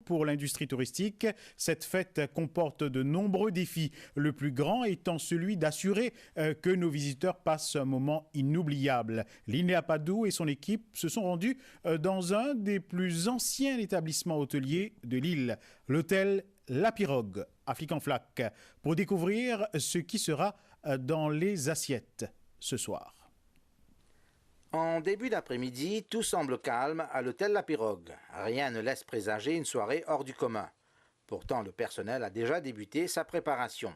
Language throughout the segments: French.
pour l'industrie touristique. Cette fête comporte de nombreux défis, le plus grand étant celui d'assurer que nos visiteurs passent un moment inoubliable. Linéa Padou et son équipe se sont rendus dans un des plus anciens établissements hôteliers de l'île, l'hôtel La Pirogue, à Flic-en-Flac, pour découvrir ce qui sera dans les assiettes ce soir. En début d'après-midi, tout semble calme à l'hôtel La Pirogue. Rien ne laisse présager une soirée hors du commun. Pourtant, le personnel a déjà débuté sa préparation.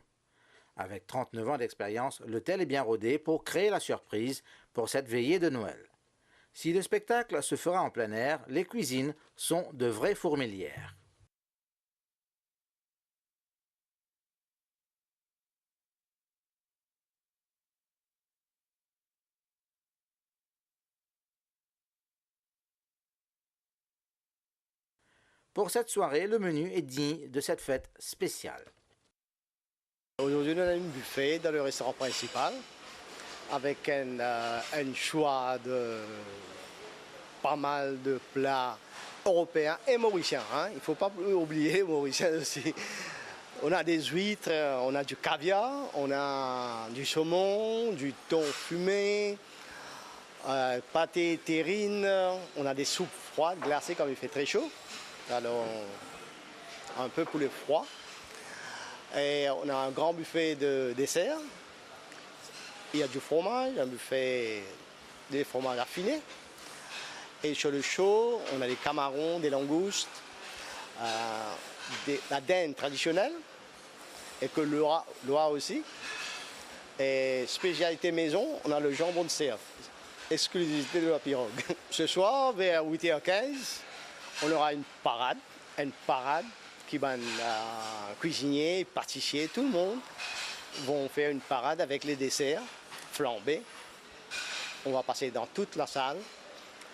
Avec 39 ans d'expérience, l'hôtel est bien rodé pour créer la surprise pour cette veillée de Noël. Si le spectacle se fera en plein air, les cuisines sont de vraies fourmilières. Pour cette soirée, le menu est digne de cette fête spéciale. Aujourd'hui, on a un buffet dans le restaurant principal avec un choix de pas mal de plats européens et mauriciens. Il ne faut pas oublier mauriciens aussi. On a des huîtres, on a du caviar, on a du saumon, du thon fumé, pâté terrine, on a des soupes froides, glacées comme il fait très chaud. Alors, un peu pour le froid. Et on a un grand buffet de dessert. Il y a du fromage, un buffet de fromage affiné. Et sur le chaud, on a des camarons, des langoustes, la dinde traditionnelle, et que le rat aussi. Et spécialité maison, on a le jambon de cerf, exclusivité de La Pirogue. Ce soir, vers 8h15, on aura une parade qui va cuisiniers, pâtissiers, tout le monde vont faire une parade avec les desserts flambés. On va passer dans toute la salle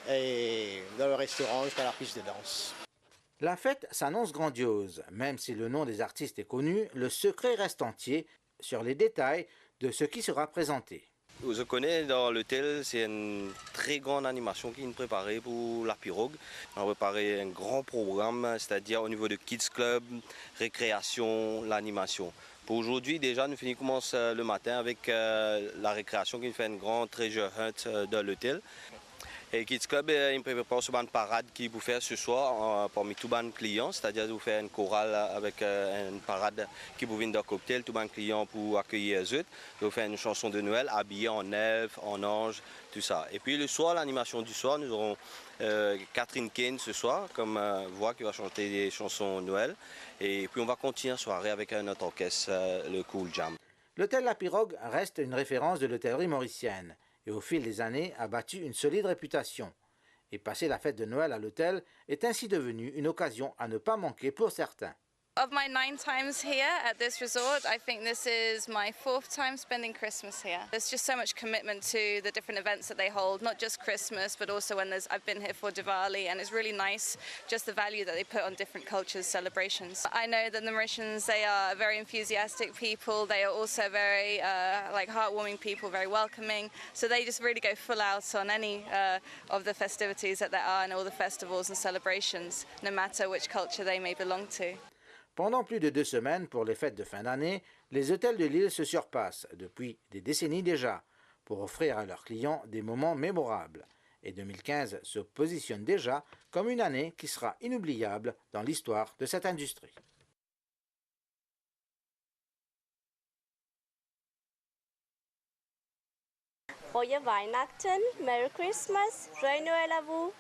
et dans le restaurant jusqu'à la piste de danse. La fête s'annonce grandiose. Même si le nom des artistes est connu, le secret reste entier sur les détails de ce qui sera présenté. Je connais dans l'hôtel, c'est une très grande animation qui est préparée pour La Pirogue. On a préparé un grand programme, c'est-à-dire au niveau de Kids Club, récréation, l'animation. Pour aujourd'hui, déjà, nous commençons le matin avec la récréation qui fait un grand treasure hunt dans l'hôtel. Et Kids Club, il prépare une parade qui vous faire ce soir parmi tous les clients, c'est-à-dire vous faire une chorale avec une parade qui vous vient d'un cocktail, tous les clients pour accueillir les autres. Vous faire une chanson de Noël habillée en elfe, en ange, tout ça. Et puis le soir, l'animation du soir, nous aurons Catherine Kane ce soir comme voix qui va chanter des chansons Noël. Et puis on va continuer la soirée avec notre orchestre, le Cool Jam. L'hôtel La Pirogue reste une référence de l'hôtellerie mauricienne et au fil des années a bâti une solide réputation. Et passer la fête de Noël à l'hôtel est ainsi devenu une occasion à ne pas manquer pour certains. Of my 9 times here at this resort, I think this is my 4th time spending Christmas here. There's just so much commitment to the different events that they hold, not just Christmas, but also when I've been here for Diwali, and it's really nice just the value that they put on different cultures' celebrations. I know that the Mauritians, they are very enthusiastic people. They are also very heartwarming people, very welcoming. So they just really go full out on any of the festivities that there are and all the festivals and celebrations, no matter which culture they may belong to. Pendant plus de 2 semaines pour les fêtes de fin d'année, les hôtels de l'île se surpassent depuis des décennies déjà pour offrir à leurs clients des moments mémorables. Et 2015 se positionne déjà comme une année qui sera inoubliable dans l'histoire de cette industrie. Frohe Weihnachten, Merry Christmas, Joyeux Noël à vous!